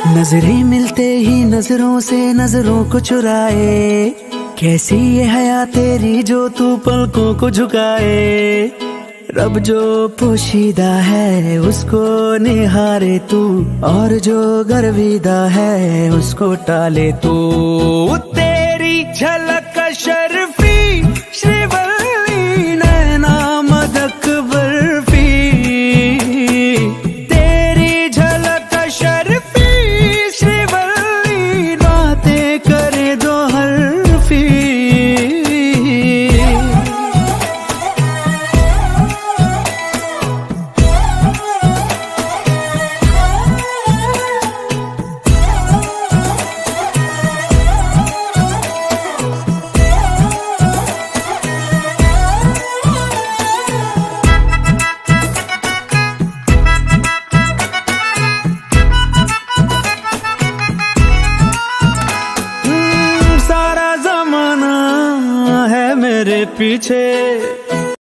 नजरें मिलते ही नजरों से नजरों को चुराए, कैसी ये हया तेरी जो तू पलकों को झुकाए। रब जो पोशीदा है उसको निहारे तू, और जो गर्विदा है उसको टाले तू। तेरी झलक शर्फी श्रीवल्ली नैना मदक बर्फी, तेरी झलक शर्फी श्रीवल्ली बातें करे दो हरफी। मेरे पीछे